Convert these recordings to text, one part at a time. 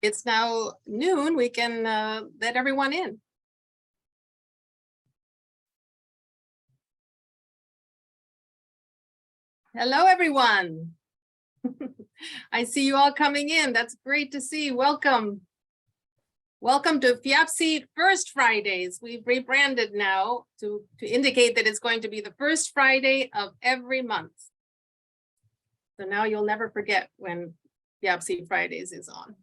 it's now noon, we can let everyone in. Hello, everyone. I see you all coming in. That's great to see. Welcome. Welcome to FIABCI First Fridays. We've rebranded now to indicate that it's going to be the first Friday of every month. So now you'll never forget when FIABCI Fridays is on.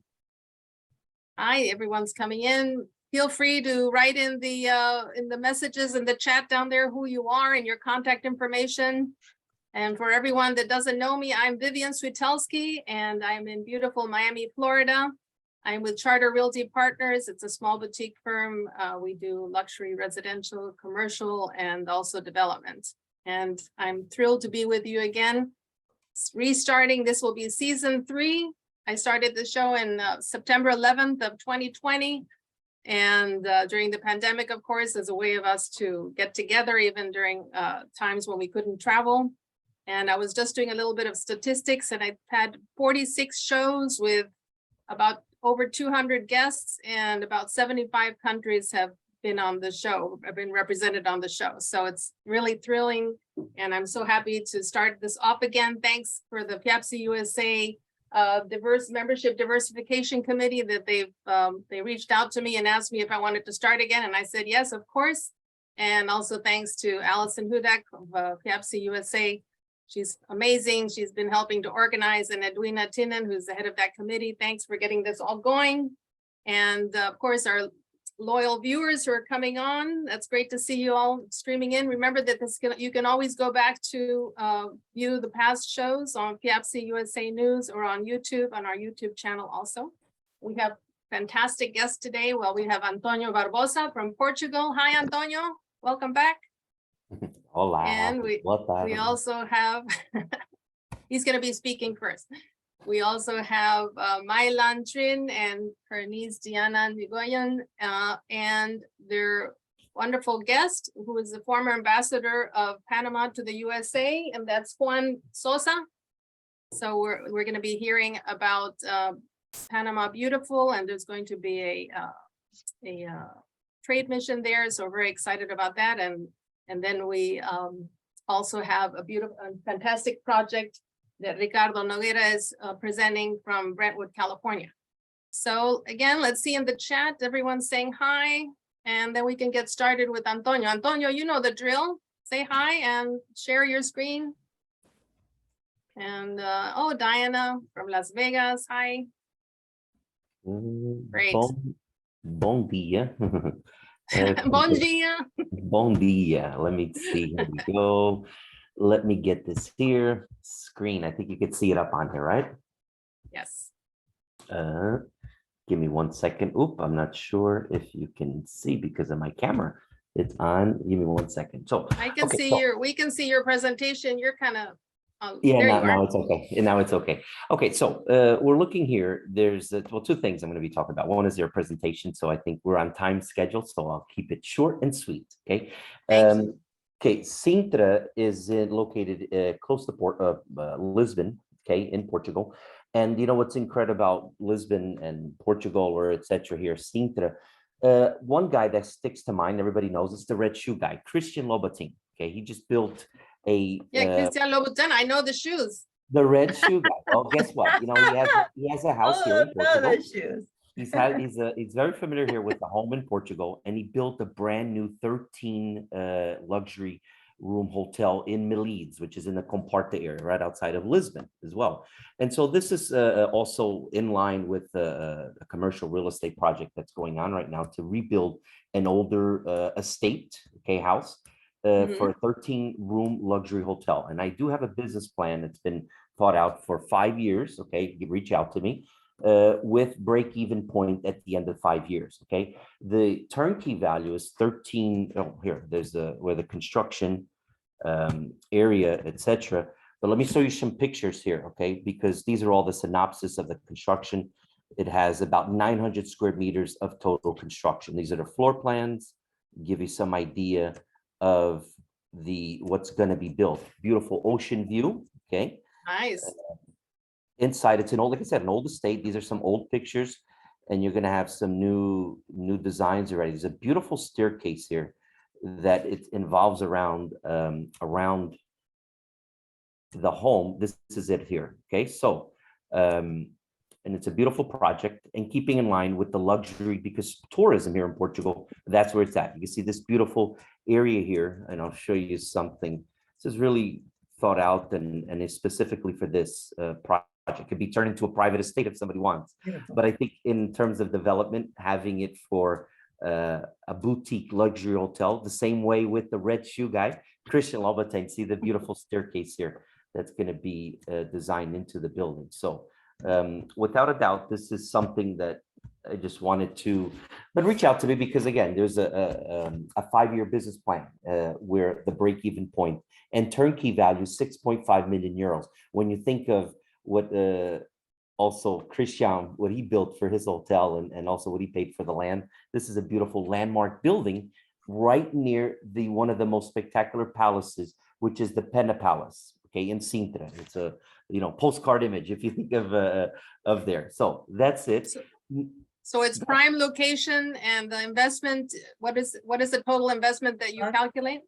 Hi, everyone's coming in. Feel free to write in the messages in the chat down there who you are and your contact information. And for everyone that doesn't know me, I'm Vivian Switelski, and I'm in beautiful Miami, Florida. I'm with Charter Realty Partners. It's a small boutique firm. We do luxury residential, commercial, and also development. And I'm thrilled to be with you again. It's restarting, this will be season 3. I started the show in September 11th of 2020. And during the pandemic, of course, as a way of us to get together, even during times when we couldn't travel. And I was just doing a little bit of statistics, and I've had 46 shows with about over 200 guests, and about 75 countries have been on the show, have been represented on the show. So it's really thrilling, and I'm so happy to start this off again. Thanks for the FIABCI USA Diverse Membership Diversification Committee that they reached out to me and asked me if I wanted to start again, and I said yes, of course. And also thanks to Allison Hudak of FIABCI USA. She's amazing. She's been helping to organize, and Edwina Tinnen, who's the head of that committee. Thanks for getting this all going. And of course, our loyal viewers who are coming on. That's great to see you all streaming in. Remember that you can always go back to view the past shows on FIABCI USA News or on YouTube, on our YouTube channel also. We have fantastic guests today. Well, we have Antonio Barbosa from Portugal. Hi, Antonio. Welcome back. Hola. And we also have, he's going to be speaking first. We also have Mailan Trin and Bernice Diana Nigoyan and their wonderful guest, who is the former ambassador of Panama to the USA, and that's Juan Sosa. So we're going to be hearing about Panama Beautiful, and there's going to be a trade mission there. So we're very excited about that. And then we also have a beautiful, fantastic project that Ricardo Noguera is presenting from Brentwood, California. So again, let's see in the chat, everyone's saying hi, and then we can get started with Antonio. Antonio, you know the drill. Say hi and share your screen. And oh, Diana from Las Vegas, hi. Great. Bon dia. Bon dia. Bon dia. Let me see. Here we go. Let me get this here. Screen. I think you can see it up on here, right? Yes. Give me 1 second. Oop, I'm not sure if you can see because of my camera. It's on. Give me 1 second. So I can see we can see your presentation. You're kind of yeah, now it's okay. Now it's okay. Okay, so we're looking here. There's well, 2 things I'm going to be talking about. One is your presentation. So I think we're on time schedule, so I'll keep it short and sweet. Okay. Okay, Sintra is located close to Port of Lisbon, okay, in Portugal. And you know what's incredible about Lisbon and Portugal, or etc. here, Sintra. One guy that sticks to mind, everybody knows, it's the red shoe guy, Christian Louboutin. Okay, he just built Christian Louboutin. I know the shoes. The red shoe guy. Well, guess what? You know, he has a house here in Portugal. He's very familiar here with the home in Portugal, and he built a brand new 13 luxury room hotel in Milides, which is in the Comporta area, right outside of Lisbon as well. And so this is also in line with a commercial real estate project that's going on right now to rebuild an older estate, okay, house. For a 13-room luxury hotel. And I do have a business plan that's been thought out for 5 years, okay? You reach out to me with break-even point at the end of 5 years, okay? The turnkey value is 13, oh, here, there's where the construction area, etc. But let me show you some pictures here, okay? Because these are all the synopsis of the construction. It has about 900 square meters of total construction. These are the floor plans, give you some idea of what's going to be built. Beautiful ocean view. Okay. Nice. Inside, it's an old, like I said, an old estate. These are some old pictures. and you're going to have some new designs already. There's a beautiful staircase here that it involves around the home. This is it here. Okay, so and it's a beautiful project and keeping in line with the luxury, because tourism here in Portugal, that's where it's at. You can see this beautiful area here, and I'll show you something. This is really thought out and is specifically for this project. It could be turned into a private estate if somebody wants. Beautiful. But I think in terms of development, having it for a boutique luxury hotel, the same way with the red shoe guy, Christian Louboutin, see the beautiful staircase here that's going to be designed into the building. So without a doubt, this is something that I just wanted to, but reach out to me because again, there's a 5-year business plan where the break-even point and turnkey value 6.5 million euros. When you think of what also Christian, what he built for his hotel and also what he paid for the land, this is a beautiful landmark building right near one of the most spectacular palaces, which is the Pena Palace. Okay, in Sintra. It's a postcard image if you think of there. So that's it. So it's prime location and the investment. What is the total investment that you calculate?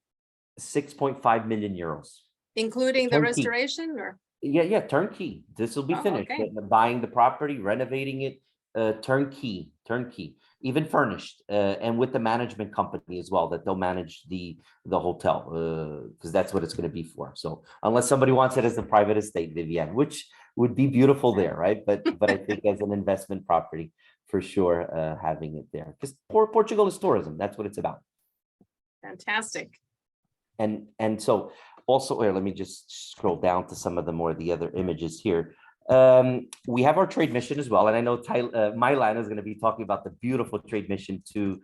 6.5 million euros, including the Turnkey. restoration, or Yeah, turnkey. This will be finished. Okay. Buying the property, renovating it, turnkey, even furnished, and with the management company as well, that they'll manage the hotel, because that's what it's going to be for. So unless somebody wants it as a private estate, Vivian, which would be beautiful there, right? But I think as an investment property, for sure, having it there, because Portugal is tourism. That's what it's about. fantastic. And so also here, let me just scroll down to some of the other images here. We have our trade mission as well, and I know Mylana is going to be talking about the beautiful trade mission to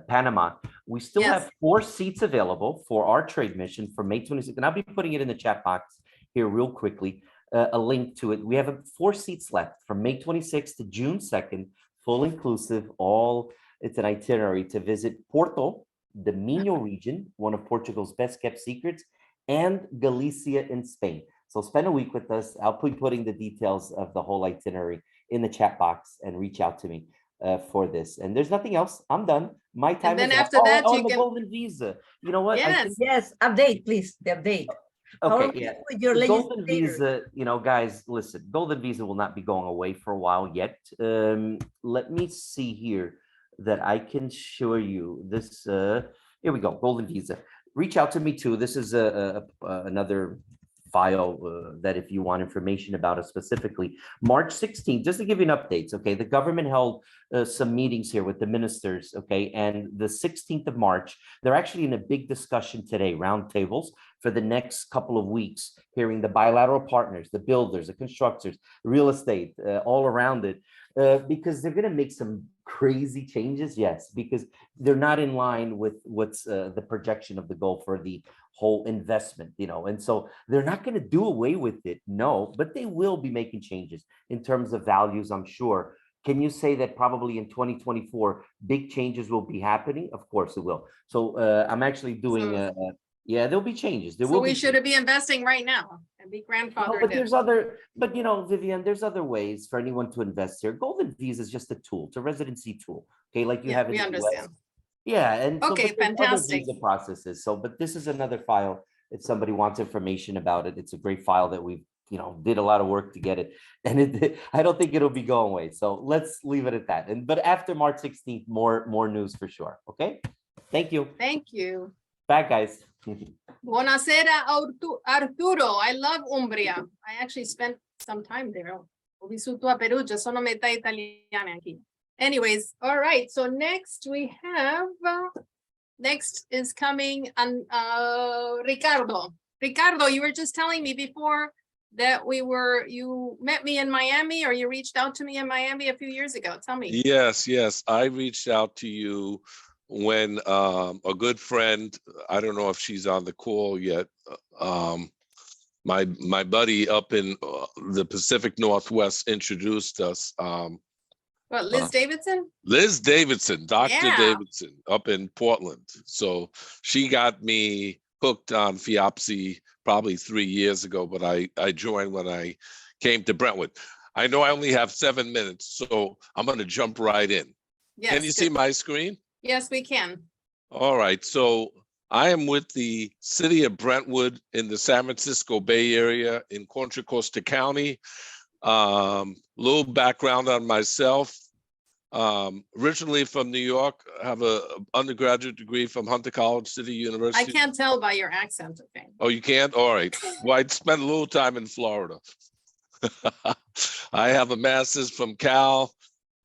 Panama. We still Yes. have 4 seats available for our trade mission for May 26th, and I'll be putting it in the chat box here real quickly, a link to it. We have 4 seats left from May 26th to June 2nd, full inclusive. It's an itinerary to visit Porto, the Minho region, one of Portugal's best kept secrets, and Galicia in Spain. So spend a week with us. I'll be putting the details of the whole itinerary in the chat box, and reach out to me for this. And there's nothing else. I'm done. My time then is up. after that, you the can- golden visa. You know what? I Yes. think- Yes, update, please, the update. How long Okay, yeah. with your The golden legislator? visa, guys, listen, golden visa will not be going away for a while yet. Let me see here that I can show you this. Here we go, golden visa. Reach out to me too. This is another file that if you want information about it specifically. March 16th, just to give you an update, okay, the government held some meetings here with the ministers, okay, and the 16th of March, they're actually in a big discussion today, roundtables, for the next couple of weeks, hearing the bilateral partners, the builders, the constructors, real estate, all around it, because they're going to make some crazy changes, yes, because they're not in line with what's the projection of the goal for the whole investment, and so they're not going to do away with it, no, but they will be making changes in terms of values, I'm sure. Can you say that probably in 2024 big changes will be happening? Of course it will. So I'm actually doing yeah, there'll be changes. There So will we be should be investing right now and be grandfathered but in. there's Vivian, there's other ways for anyone to invest here. Golden Visa is just a tool, it's a residency tool. Okay, like you Yeah, have in we the understand. US. Yeah, and so, Okay, but there's other fantastic. visa processes. So, but this is another file. If somebody wants information about it, it's a great file that we've did a lot of work to get it, and I don't think it'll be going away. So let's leave it at that. But after March 16th, more news for sure. Okay, thank you. Thank you. Bye, guys. Buonasera, Arturo. I love Umbria. I actually spent some time there. Ho vissuto a Perugia, sono metà italiana anche. Anyways, all right. So next we have, next is coming on Ricardo. Ricardo, you were just telling me before that you met me in Miami, or you reached out to me in Miami a few years ago. Tell me. Yes. I reached out to you when a good friend, I don't know if she's on the call yet, my buddy up in the Pacific Northwest introduced us. What, Liz Davidson? Liz Davidson, Dr. Yeah. Davidson up in Portland. So she got me hooked on FIABCI probably 3 years ago, but I joined when I came to Brentwood. I know I only have 7 minutes, so I'm going to jump right in. Yes. Can you see my screen? Yes, we can. All right, so I am with the city of Brentwood in the San Francisco Bay Area in Contra Costa County. Little background on myself. Originally from New York, I have a undergraduate degree from Hunter College City I University. can't tell by your accent, okay? Oh, you can't? All right. Well, I'd spent a little time in Florida. I have a master's from Cal,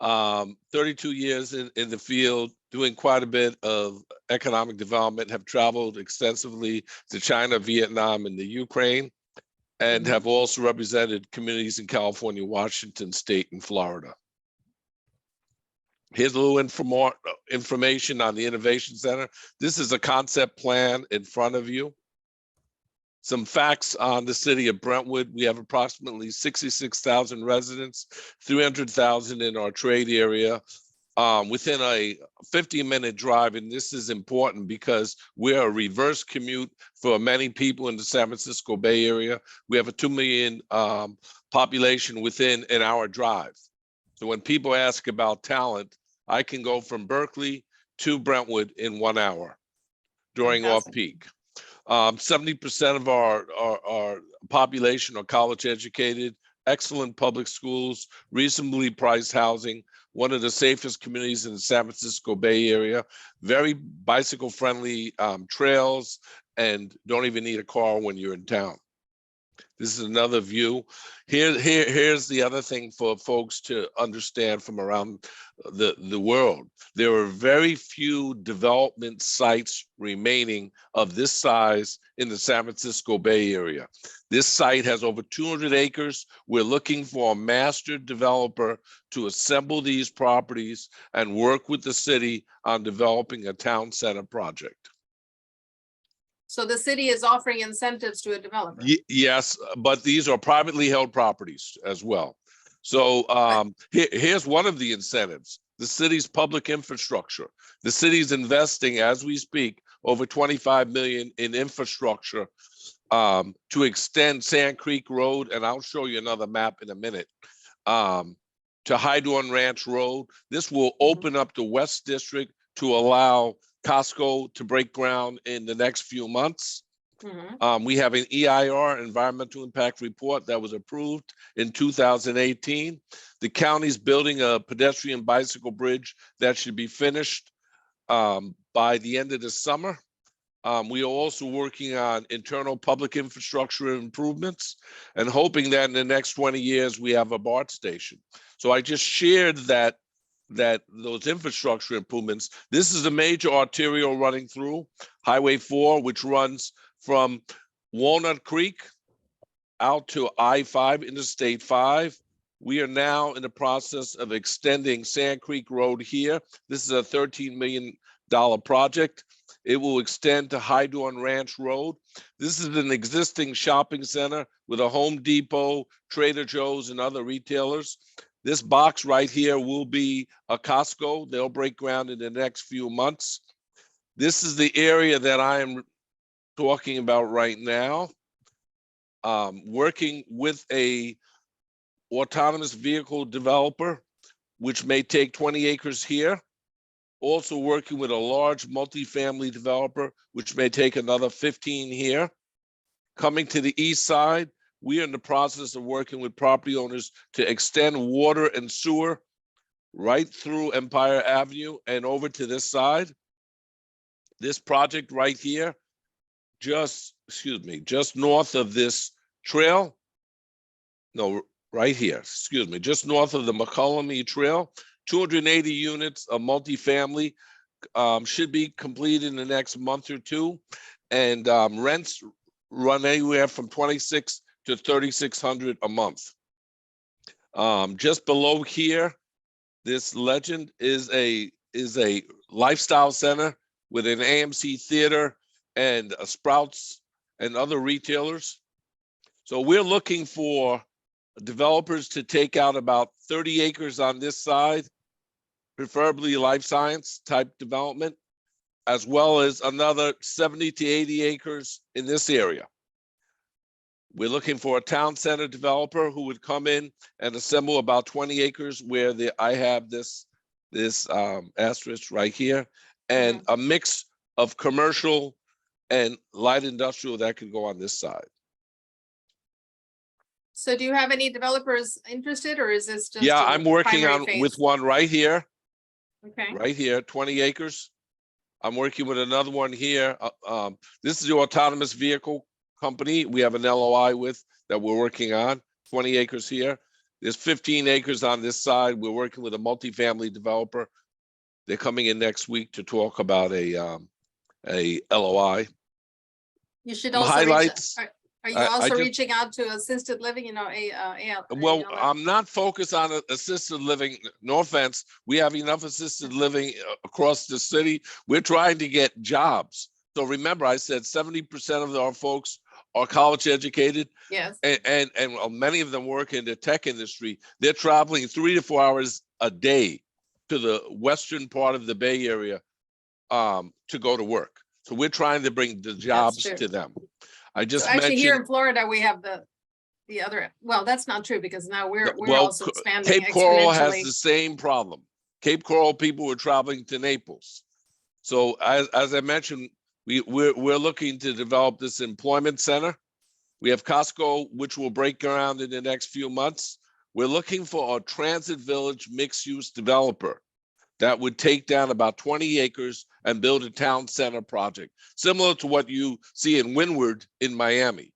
32 years in the field, doing quite a bit of economic development, have traveled extensively to China, Vietnam, and the Ukraine, and have also represented communities in California, Washington State, and Florida. Here's a little information on the Innovation Center. This is a concept plan in front of you. Some facts on the city of Brentwood. We have approximately 66,000 residents, 300,000 in our trade area, within a 50-minute drive. And this is important because we're a reverse commute for many people in the San Francisco Bay Area. We have a 2 million population within an hour drive. So when people ask about talent, I can go from Berkeley to Brentwood in 1 hour during off-peak. 70% of our population are college educated, excellent public schools, reasonably priced housing, one of the safest communities in the San Francisco Bay Area, very bicycle friendly trails, and don't even need a car when you're in town. This is another view. Here's the other thing for folks to understand from around the world. There are very few development sites remaining of this size in the San Francisco Bay Area. This site has over 200 acres. We're looking for a master developer to assemble these properties and work with the city on developing a town center project. So the city is offering incentives to a developer? Yes, but these are privately held properties as well. So here's one of the incentives: the city's public infrastructure. The city's investing, as we speak, over 25 million in infrastructure to extend Sand Creek Road, and I'll show you another map in a minute, to Hydorn Ranch Road. This will open up the West District to allow Costco to break ground in the next few months. We have an EIR, Environmental Impact Report, that was approved in 2018. The county's building a pedestrian bicycle bridge that should be finished by the end of the summer. We are also working on internal public infrastructure improvements and hoping that in the next 20 years we have a BART station. So I just shared that those infrastructure improvements. This is a major arterial running through Highway 4, which runs from Walnut Creek out to I-5, Interstate 5. We are now in the process of extending Sand Creek Road here. This is a $13 million project. It will extend to Hydorn Ranch Road. This is an existing shopping center with a Home Depot, Trader Joe's, and other retailers. This box right here will be a Costco. They'll break ground in the next few months. This is the area that I am talking about right now. Working with a autonomous vehicle developer, which may take 20 acres here. Also working with a large multifamily developer, which may take another 15 here. Coming to the east side, we are in the process of working with property owners to extend water and sewer right through Empire Avenue and over to this side. This project right here, just north of this trail. No, right here, just north of the McCollum Trail, 280 units of multifamily should be completed in the next month or two. And rents run anywhere from $2,600 to $3,600 a month. Just below here, this legend is a lifestyle center with an AMC theater and a Sprouts and other retailers. So we're looking for developers to take out about 30 acres on this side, preferably life science type development, as well as another 70 to 80 acres in this area. We're looking for a town center developer who would come in and assemble about 20 acres where I have this asterisk right here, and a mix of commercial and light industrial that could go on this side. So do you have any developers interested, or is this just? Yeah, a I'm working primary on phase? with one right here, Okay, right here, 20 acres. I'm working with another one here. This is the autonomous vehicle company we have an LOI with that we're working on, 20 acres here. There's 15 acres on this side. We're working with a multifamily developer. They're coming in next week to talk about a LOI. you should Some also highlights. are you I also just- reaching out to assisted living, you know, Well, I'm not focused on assisted living. No offense. We have enough assisted living across the city. We're trying to get jobs. So remember, I said 70% of our folks are college educated, yes, and many of them work in the tech industry. They're traveling 3 to 4 hours a day to the western part of the Bay Area to go to work. So we're trying to bring the jobs true. to them. I just so actually here mentioned, in Florida, we have the other, well, that's not true, because now we're well, also expanding Cape Coral has exponentially. the same problem. Cape Coral people were traveling to Naples. So as I mentioned, we're looking to develop this employment center. We have Costco, which will break ground in the next few months. We're looking for a transit village mixed-use developer that would take down about 20 acres and build a town center project, similar to what you see in Windward in Miami.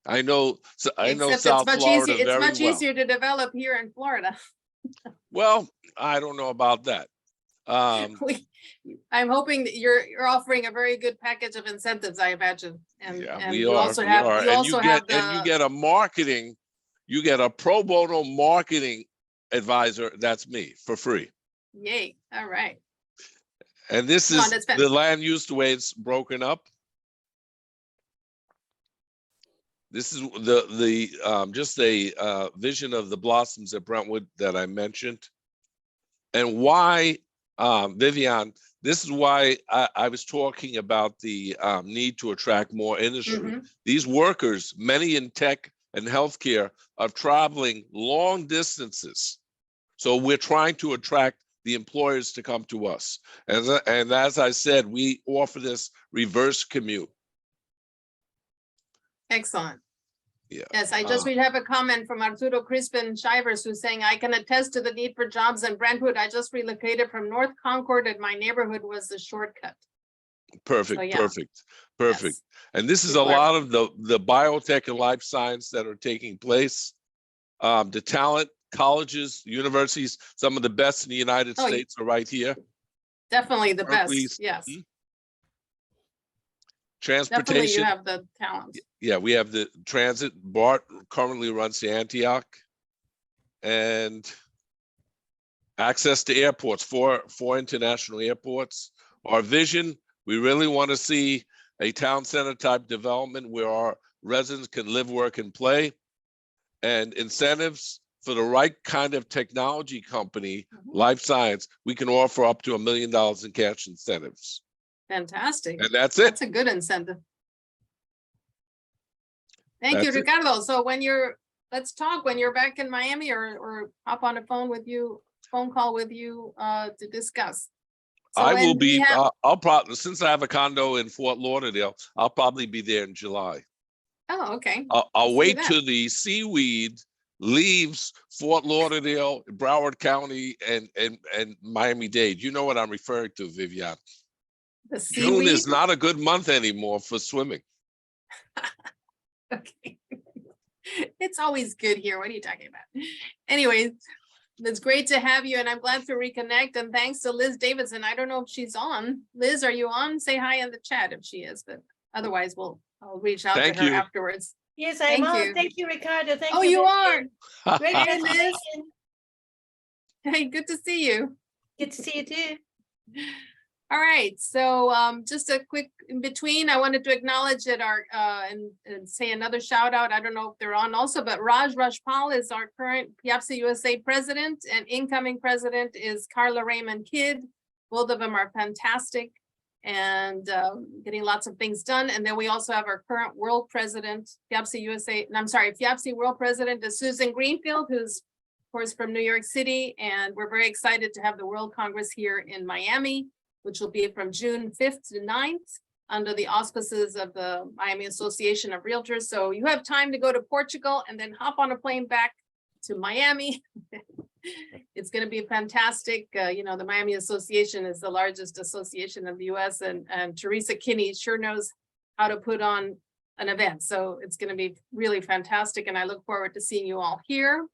I know Except South Florida it's very much well. easier to develop here in Florida. Well, I don't know about that. I'm hoping that you're offering a very good package of incentives, I imagine. And Yeah, and we you are. also We have are. you And also you have get you get a marketing, you get a pro bono marketing advisor. That's me for free. yay. All right. And this No, is that's the land use the way it's broken up. This is the just a vision of the blossoms at Brentwood that I mentioned, and why, Vivian. This is why I was talking about the need to attract more industry. These workers, many in tech and healthcare, are traveling long distances. So we're trying to attract the employers to come to us. And as I said, we offer this reverse commute. Excellent. Yeah. Yes, we have a comment from Arturo Crispin Shivers, who's saying, I can attest to the need for jobs in Brentwood. I just relocated from North Concord and my neighborhood was the shortcut. Perfect, So, yeah. perfect. Yes. And this is Good a work. lot of the biotech and life science that are taking place. The talent, colleges, universities, some of the best in the United Oh, States are right here. Definitely the Berkeley's- best. Yes. Definitely Transportation. you have the talent. Yeah, we have the transit. Bart currently runs the Antioch, and access to airports, four international airports. Our vision, we really want to see a town center type development where our residents can live, work, and play, and incentives for the right kind of technology company, life science. We can offer up to $1 million in cash incentives. Fantastic. And that's it. That's a good incentive. Thank you, That's it. Ricardo. So let's talk when you're back in Miami, or hop on a phone call with you to discuss. So I will when we be, have- I'll probably, since I have a condo in Fort Lauderdale, I'll probably be there in July. Oh, okay. I'll see wait that. till the seaweed leaves Fort Lauderdale, Broward County, and Miami-Dade. You know what I'm referring to, Vivian. The June seaweed. is not a good month anymore for swimming. Okay. It's always good here. What are you talking about? Anyways, it's great to have you, and I'm glad to reconnect. And thanks to Liz Davidson. I don't know if she's on. Liz, are you on? Say hi in the chat if she is, but otherwise I'll reach out Thank to her you. afterwards. Yes, Thank I'm on. you. Thank you, Ricardo. Thank Oh, you. you Vivian. are. Great Hey, Liz. presentation. Hey, good to see you. Good to see you too. All right, so just a quick in between, I wanted to acknowledge that our and say another shout out. I don't know if they're on also, but Raj Rajpal is our current FIABCI USA president, and incoming president is Carla Raymond Kidd. Both of them are fantastic. and getting lots of things done. And then we also have our current world president, FIABCI USA, and I'm sorry, FIABCI world president is Susan Greenfield, who's of course from New York City. And we're very excited to have the World Congress here in Miami, which will be from June 5th to 9th under the auspices of the Miami Association of Realtors. So you have time to go to Portugal and then hop on a plane back to Miami. It's going to be fantastic. You know, the Miami Association is the largest association of the US, and Teresa Kinney sure knows how to put on an event. So it's going to be really fantastic. And I look forward to seeing you all here.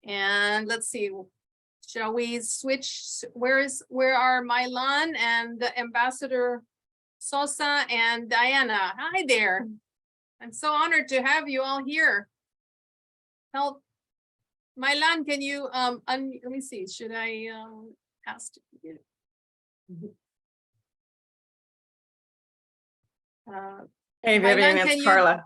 And let's see, shall we switch? Where are Mylan and Ambassador Sosa and Diana? Hi there. I'm so honored to have you all here. Help. Mylan, can you let me see, should I ask you? Hey, Vivian, can it's you- Carla.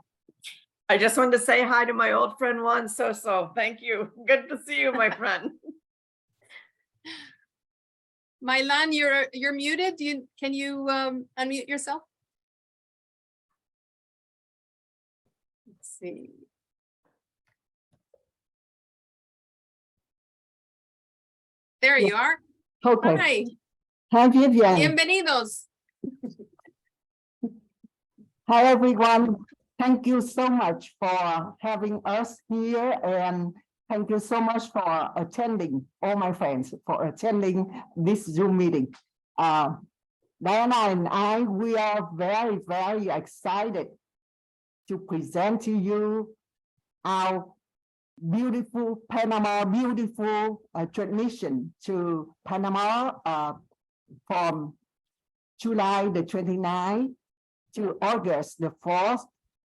I just wanted to say hi to my old friend Juan Soso. Thank you. Good to see you, my friend. Mylan, you're muted. Can you unmute yourself? Let's see. There you are. Okay. Hi, Hi, Vivian. bienvenidos. Hi, everyone. Thank you so much for having us here, and thank you so much for attending, all my friends, for attending this Zoom meeting. Diana and I, we are very, very excited to present to you our beautiful Panama, transmission to Panama from July the 29th to August the 4th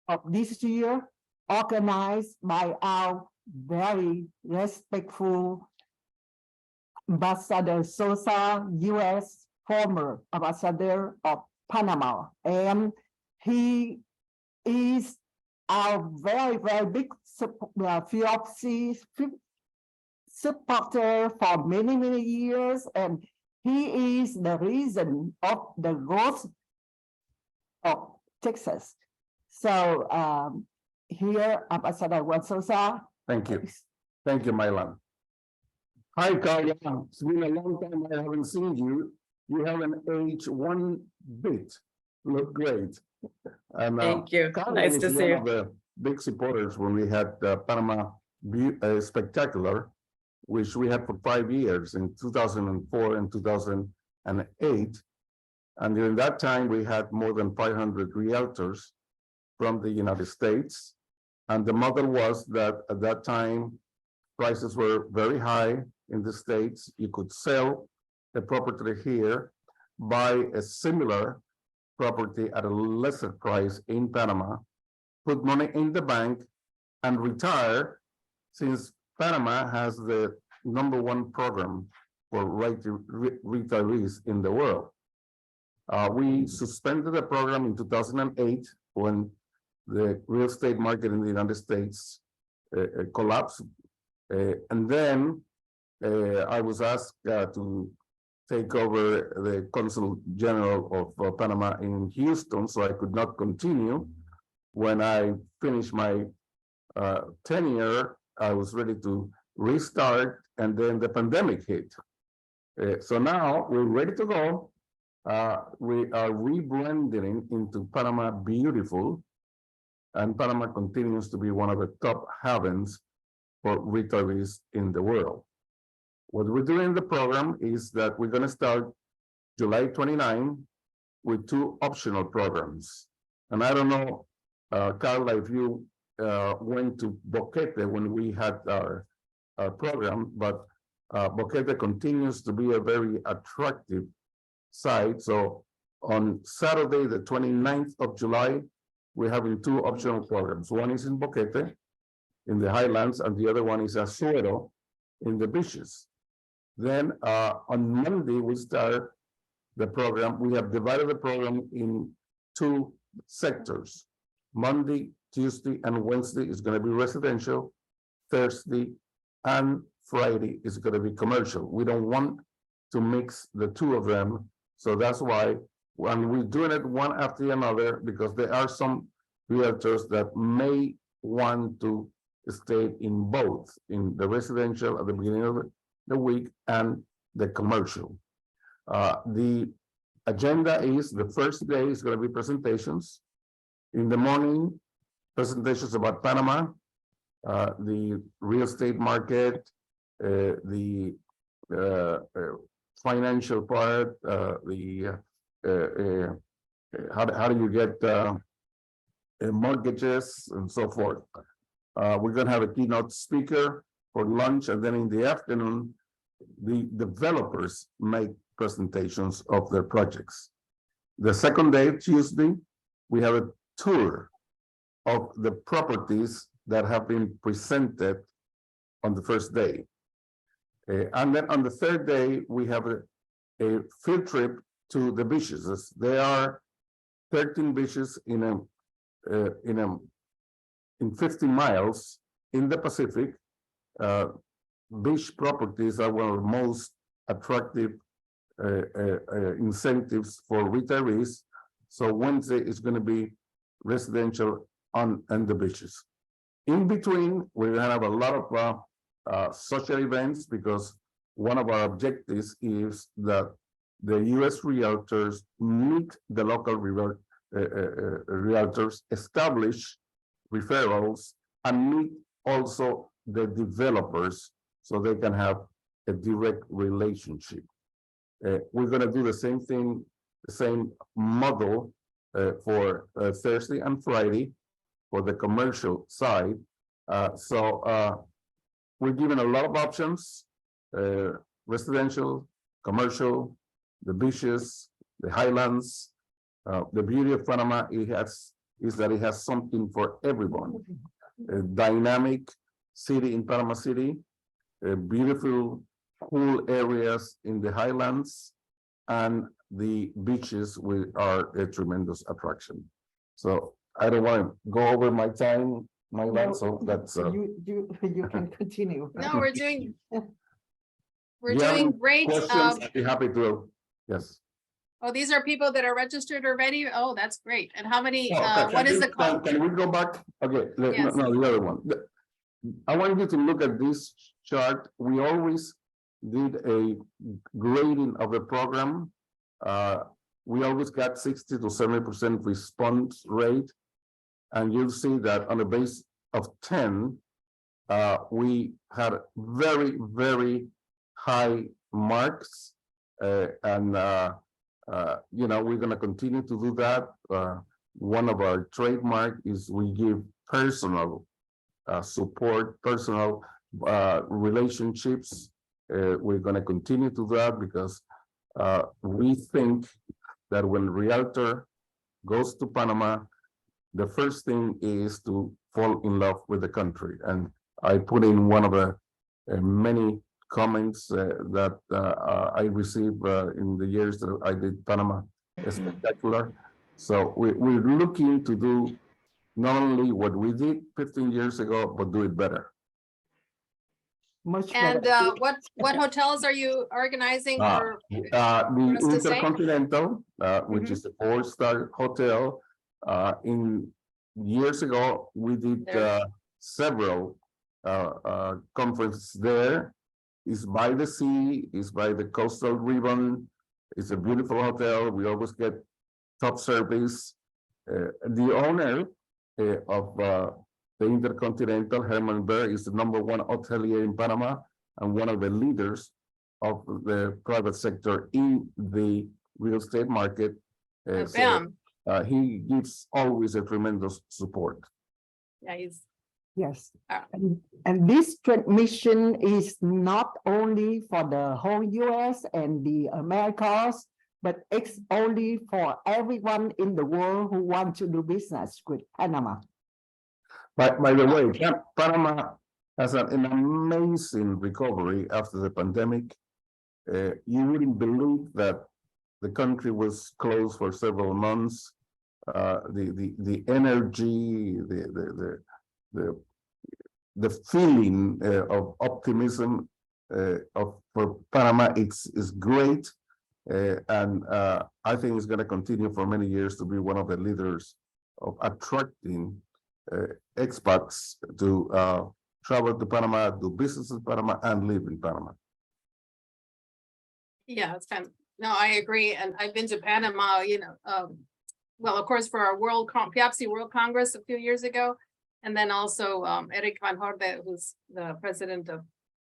of this year, organized by our very respectful Ambassador Sosa, U.S. former ambassador of Panama. And he is our very, very big FIABCI supporter for many, many years. And he is the reason of the growth of Texas. So here, Ambassador Juan Sosa. Thank you. Thank you, Mylan. Hi, Carla. It's been a long time I haven't seen you. You haven't aged one bit. Look great. And, Thank you. Carla Nice was to see one you. of the big supporters when we had Panama Spectacular, which we had for 5 years in 2004 and 2008. And during that time, we had more than 500 realtors from the United States. And the model was that at that time, prices were very high in the States. You could sell a property here, buy a similar property at a lesser price in Panama, put money in the bank, and retire, since Panama has the #1 program for retirees in the world. We suspended the program in 2008 when the real estate market in the United States collapsed. And then I was asked to take over the Consul General of Panama in Houston, so I could not continue. When I finished my tenure, I was ready to restart, and then the pandemic hit. So now we're ready to go. We are rebranding into Panama Beautiful, and Panama continues to be one of the top havens for retirees in the world. What we're doing in the program is that we're going to start July 29 with 2 optional programs. And I don't know, Carla, if you went to Boquete when we had our program, but Boquete continues to be a very attractive site. So on Saturday, the 29th of July, we're having 2 optional programs. One is in Boquete, in the highlands, and the other one is Azuero in the beaches. Then on Monday, we start the program. We have divided the program in 2 sectors. Monday, Tuesday, and Wednesday is going to be residential. Thursday and Friday is going to be commercial. We don't want to mix the 2 of them. So that's why And we're doing it one after another because there are some realtors that may want to stay in both, in the residential at the beginning of the week and the commercial. The agenda is the first day is going to be presentations. In the morning, presentations about Panama, the real estate market, the financial part, how do you get mortgages and so forth. We're going to have a keynote speaker for lunch, and then in the afternoon, the developers make presentations of their projects. The second day, Tuesday, we have a tour of the properties that have been presented on the first day. And then on the third day, we have a field trip to the beaches. There are 13 beaches in 50 miles in the Pacific. Beach properties are one of the most attractive incentives for retirees. So Wednesday is going to be residential on the beaches. In between, we're going to have a lot of social events because one of our objectives is that the U.S. realtors meet the local realtors, establish referrals, and meet also the developers so they can have a direct relationship. We're going to do the same thing, the same model for Thursday and Friday for the commercial side. So we're given a lot of options, residential, commercial, the beaches, the highlands. The beauty of Panama is that it has something for everyone. A dynamic city in Panama City, beautiful cool areas in the highlands, and the beaches are a tremendous attraction. So I don't want to go over my time, so that's you can continue. No, we're doing Yeah, great. questions. I'd be happy to. Yes. Oh, these are people that are registered already. Oh, that's great. And how many, Okay, what is the call? Can we go back? Okay, Yes. no, the other one. I want you to look at this chart. We always did a grading of the program. We always got 60 to 70% response rate. And you'll see that on a base of 10, we had very, very high marks. You know, we're going to continue to do that. One of our trademark is we give personal support, personal relationships. We're going to continue to do that because we think that when realtor goes to Panama, the first thing is to fall in love with the country. And I put in one of the many comments that I received in the years that I did Panama Spectacular. So we're looking to do not only what we did 15 years ago, but do it better. Much And better. what hotels are you organizing for? The us to say? Intercontinental, which Mhm. is a 4-star hotel. In years ago, we did There. several conferences there. It's by the sea, it's by the coastal ribbon. It's a beautiful hotel. We always get top service. The owner of the Intercontinental, Herman Burr, is the #1 hotelier in Panama and one of the leaders of the private sector in the real estate market. Bam. He gives always a tremendous support. Yeah, he's, Yes, Ah. and this transmission is not only for the whole US and the Americas, but it's only for everyone in the world who wants to do business with Panama. But by the way, Panama has an amazing recovery after the pandemic. You wouldn't believe that the country was closed for several months. The energy, the feeling of optimism for Panama is great. I think it's going to continue for many years to be one of the leaders of attracting expats to travel to Panama, do business in Panama, and live in Panama. Yeah, it's kind of, no, I agree. And I've been to Panama, you know, well, of course, for our FIABCI World Congress a few years ago. And then also Eric Van Horde, who's the president of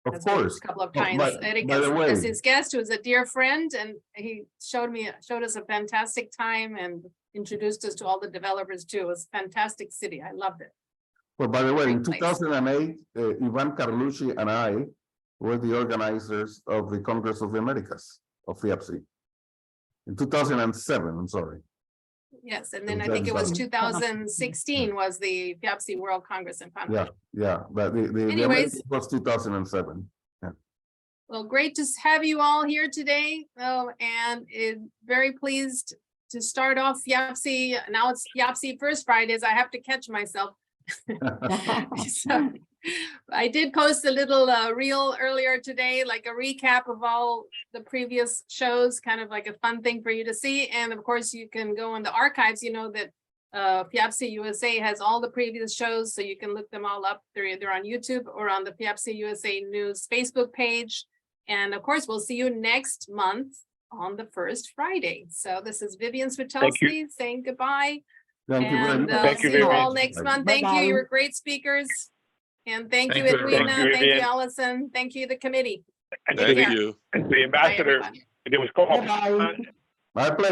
Of course. a couple of Oh, times. Eric by the way, as his guest, who's a dear friend, and he showed us a fantastic time and introduced us to all the developers too. It was a fantastic city. I loved it. well, by the way, in Great place. 2008, Ivan Carlucci and I were the organizers of the Congress of the Americas of FIABCI. In 2007, I'm sorry. Yes, and then I think it was 2016 was the FIABCI World Congress in Panama. Yeah, but the Anyways. Americas was 2007. Well, great to have you all here today. And very pleased to start off FIABCI. Now it's FIABCI First Fridays. I have to catch myself. So, I did post a little reel earlier today, like a recap of all the previous shows, kind of like a fun thing for you to see. And of course, you can go in the archives. You know that FIABCI USA has all the previous shows, so you can look them all up. They're either on YouTube or on the FIABCI USA News Facebook page. And of course, we'll see you next month on the first Friday. So this is Vivian Switowski saying goodbye. Thank you very And much. Thank you see you very all much. next month. Thank you. You were great speakers. And thank you, Edwina. Thank you, Thank you, Vivian. Allison. Thank you, the committee. And Take to care. Thank you. the ambassador, everyone. it was called. Bye-bye. My pleasure.